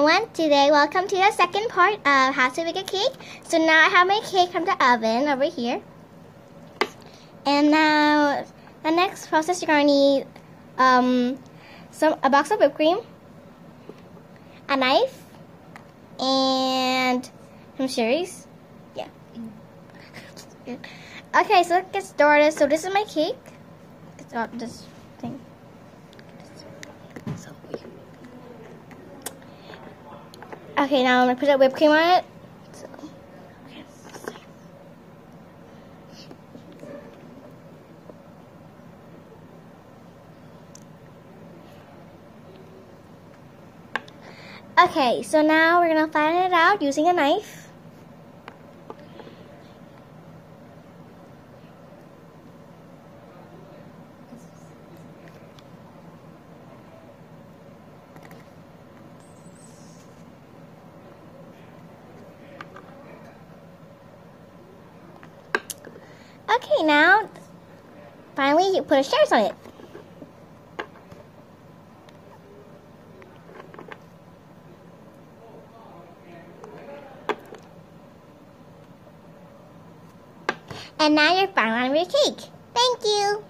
everyone, today welcome to the second part of how to make a cake. So now I have my cake from the oven over here. And now the next process, you're going to need a box of whipped cream, a knife, and some cherries. Yeah. Okay, so let's get started. So this is my cake. It's all this thing. Okay, now I'm going to put a whipped cream on it. Okay, so now we're going to flatten it out using a knife. Okay, now, finally, you put a shards on it. And now you're finally on your cake. Thank you.